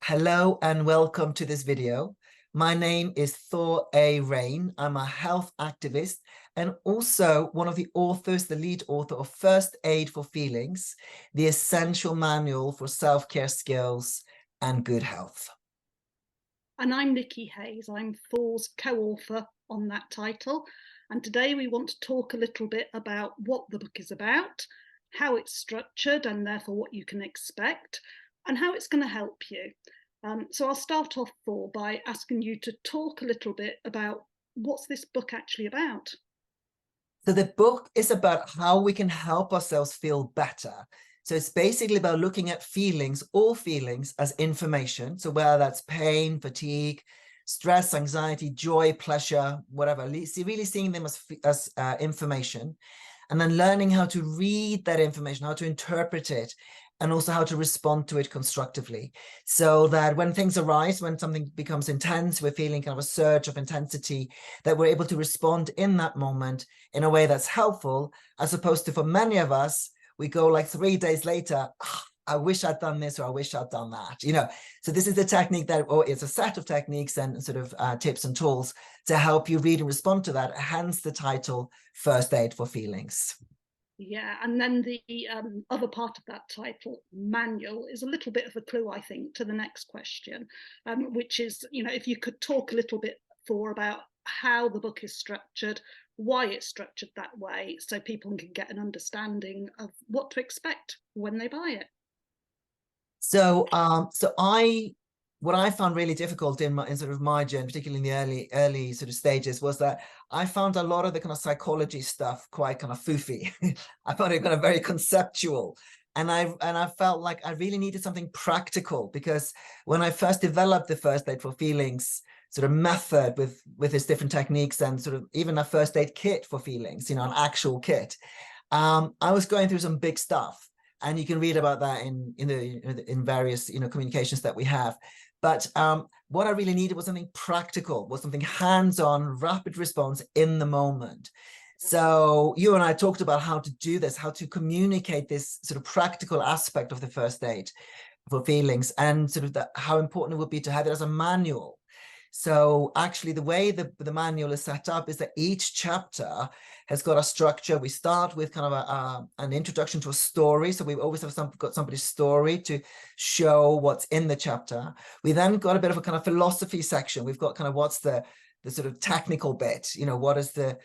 Hello and welcome to this video. My name is Thor A. Rain. I'm a health activist and also one of the authors, the lead author of First Aid for Feelings, the essential manual for self-care skills and good health. And I'm Nicki Hayes. I'm Thor's co-author on that title. And today we want to talk a little bit about what the book is about, how it's structured and therefore what you can expect, and how it's going to help you. So I'll start off, Thor, by asking you to talk a little bit about what's this book actually about. So the book is about how we can help ourselves feel better. So it's basically about looking at feelings, all feelings, as information. So whether that's pain, fatigue, stress, anxiety, joy, pleasure, whatever, really seeing them as information, and then learning how to read that information, how to interpret it, and also how to respond to it constructively, so that when things arise, when something becomes intense, we're feeling kind of a surge of intensity, that we're able to respond in that moment in a way that's helpful, as opposed to, for many of us, we go like 3 days later, I wish I'd done this, or I wish I'd done that, So this is the technique that, or it's a set of techniques and sort of tips and tools to help you read and respond to that, hence the title, First Aid for Feelings. Yeah, and then the other part of that title, manual, is a little bit of a clue, I think, to the next question, which is, if you could talk a little bit, Thor, about how the book is structured, why it's structured that way, so people can get an understanding of what to expect when they buy it. So, what I found really difficult in sort of my journey, particularly in the early sort of stages, was that I found a lot of the kind of psychology stuff quite kind of foofy. I found it kind of very conceptual. And I felt like I really needed something practical, because when I first developed the First Aid for Feelings sort of method with its different techniques, and sort of even a first aid kit for feelings, an actual kit, I was going through some big stuff. And you can read about that in various communications that we have. But what I really needed was something practical, was something hands-on, rapid response in the moment. So you and I talked about how to do this, how to communicate this sort of practical aspect of the first aid for feelings, and sort of how important it would be to have it as a manual. So actually, the way the manual is set up is that each chapter has got a structure. We start with kind of an introduction to a story. So we always have got somebody's story to show what's in the chapter. We then got a bit of a kind of philosophy section. We've got kind of what's the sort of technical bit, what is the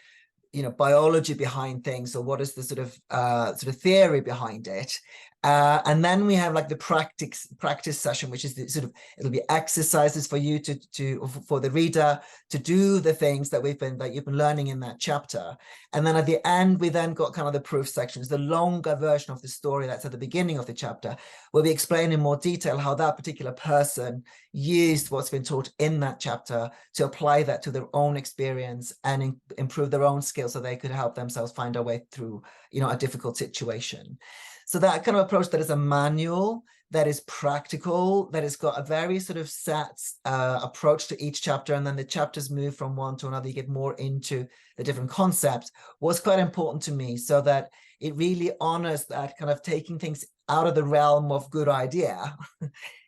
biology behind things, or what is the sort of theory behind it. And then we have like the practice session, which is it'll be exercises for you for the reader to do the things that you've been learning in that chapter. And then at the end, we then got kind of the proof sections, the longer version of the story that's at the beginning of the chapter, where we explain in more detail how that particular person used what's been taught in that chapter to apply that to their own experience and improve their own skills, so they could help themselves find a way through a difficult situation. So that kind of approach, that is a manual, that is practical, that has got a very sort of set approach to each chapter, and then the chapters move from one to another, you get more into the different concepts, was quite important to me, so that it really honors that kind of taking things out of the realm of good idea.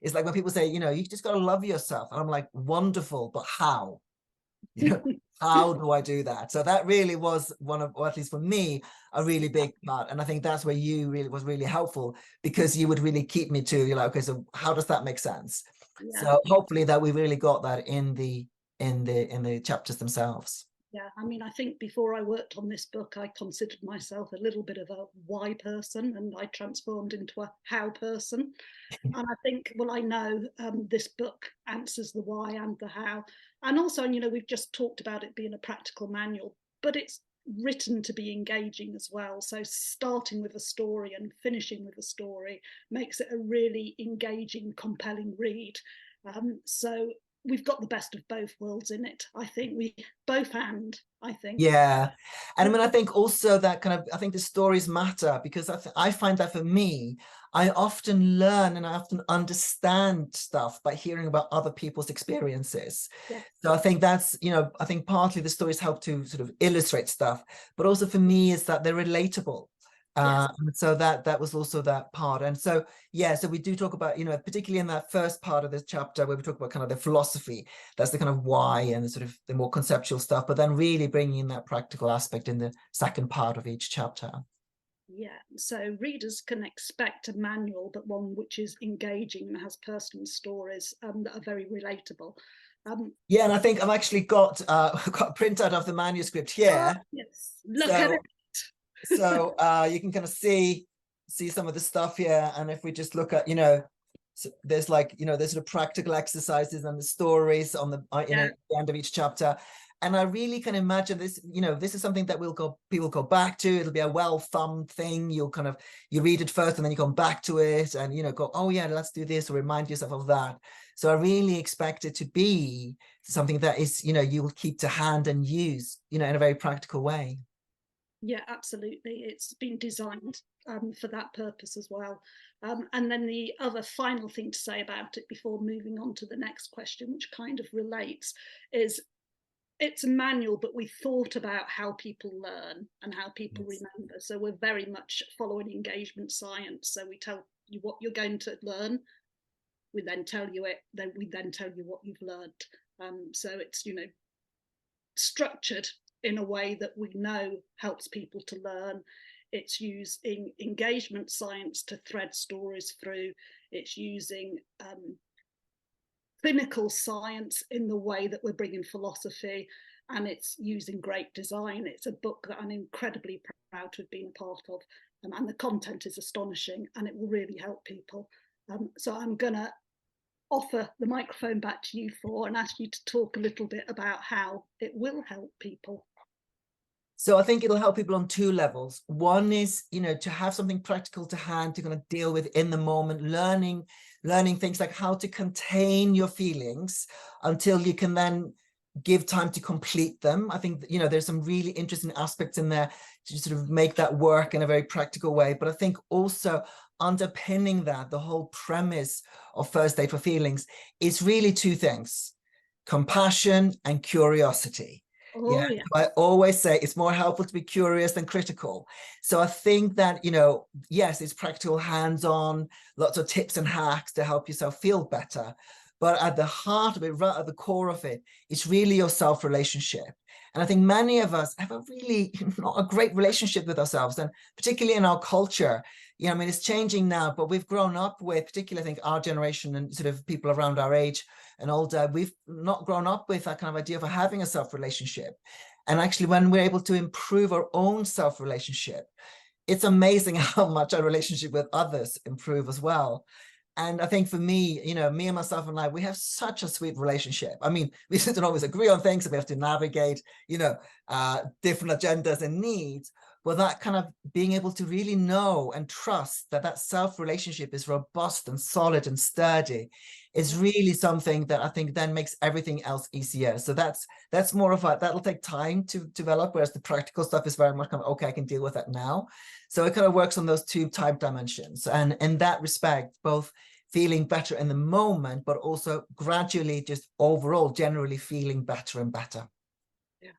It's like when people say, you just got to love yourself. And I'm like, wonderful, but how? How do I do that? So that really was one of, or at least for me, a really big part. And I think that's where you was really helpful, because you would really keep me to, you're like, okay, so how does that make sense? Yeah. So hopefully that we really got that in the chapters themselves. Yeah, I mean, I think before I worked on this book, I considered myself a little bit of a why person, and I transformed into a how person. And I think, well, I know this book answers the why and the how. And also, we've just talked about it being a practical manual, but it's written to be engaging as well. So starting with a story and finishing with a story makes it a really engaging, compelling read. So we've got the best of both worlds in it. I think we both I think. Yeah. And I mean, I think also that I think the stories matter, because I find that for me, I often learn and I often understand stuff by hearing about other people's experiences. Yeah. So I think that's, I think partly the stories help to sort of illustrate stuff, but also for me is that they're relatable. Yes. And so that was also that part. And so, yeah, so we do talk about, you know, particularly in that first part of this chapter where we talk about kind of the philosophy, that's the kind of why and the sort of the more conceptual stuff, but then really bringing in that practical aspect in the second part of each chapter. Yeah, so readers can expect a manual, but one which is engaging and has personal stories that are very relatable. Yeah, and I think I've actually got got a printout of the manuscript here. Yes, look at So it. so you can kind of see some of the stuff here. And if we just look at, you know, so there's like, you know, there's sort of practical exercises and the stories on the you know, Yeah. at the end of each chapter. And I really can imagine this, you know, this is something that people go back to. It'll be a well-thumbed thing. You'll kind of, you read it first and then you come back to it and, you know, go, oh yeah, let's do this, or remind yourself of that. So I really expect it to be something that is, you know, you will keep to hand and use, you know, in a very practical way. Yeah, absolutely. It's been designed for that purpose as well. And then the other final thing to say about it before moving on to the next question, which kind of relates, is it's a manual, but we thought about how people learn and how people remember. So we're very much following engagement science. So we tell you what you're going to learn. We then tell you it. Then we then tell you what you've learned. So it's, you know, structured in a way that we know helps people to learn. It's using engagement science to thread stories through. It's using clinical science in the way that we're bringing philosophy, and it's using great design. It's a book that I'm incredibly proud to have been a part of, and the content is astonishing, and it will really help people. So I'm going to offer the microphone back to you and ask you to talk a little bit about how it will help people. So I think it'll help people on two levels. One is, you know, to have something practical to hand to kind of deal with in the moment, learning things like how to contain your feelings until you can then give time to complete them. I think, you know, there's some really interesting aspects in there to sort of make that work in a very practical way. But I think also underpinning that, the whole premise of First Aid for Feelings is really two things: compassion and curiosity. Oh, Yeah, yeah. I always say it's more helpful to be curious than critical. So I think that, you know, yes, it's practical, hands-on, lots of tips and hacks to help yourself feel better. But at the heart of it, right at the core of it, it's really your self-relationship. And I think many of us have a really not a great relationship with ourselves, and particularly in our culture. You know, I mean, it's changing now, but we've grown up with, particularly I think our generation and sort of people around our age and older, we've not grown up with that kind of idea of having a self-relationship. And actually, when we're able to improve our own self-relationship, it's amazing how much our relationship with others improve as well. And I think for me, you know, me and myself and I, we have such a sweet relationship. I mean, we don't always agree on things, so we have to navigate, you know, different agendas and needs. But that kind of being able to really know and trust that that self-relationship is robust and solid and sturdy is really something that I think then makes everything else easier. So that's more of a, that'll take time to develop, whereas the practical stuff is very much kind of, okay, I can deal with that now. So it kind of works on those two time dimensions. And in that respect, both feeling better in the moment, but also gradually just overall generally feeling better and better. Yeah,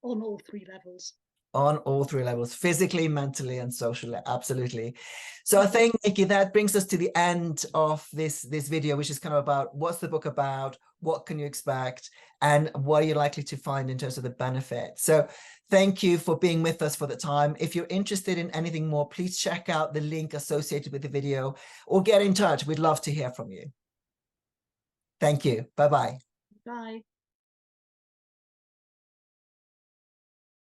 on all three levels. On all three levels, physically, mentally, and socially. Absolutely. So I think, Nicki, that brings us to the end of this video, which is kind of about what's the book about, what can you expect, and what are you likely to find in terms of the benefit. So thank you for being with us for the time. If you're interested in anything more, please check out the link associated with the video or get in touch. We'd love to hear from you. Thank you. Bye-bye. Bye.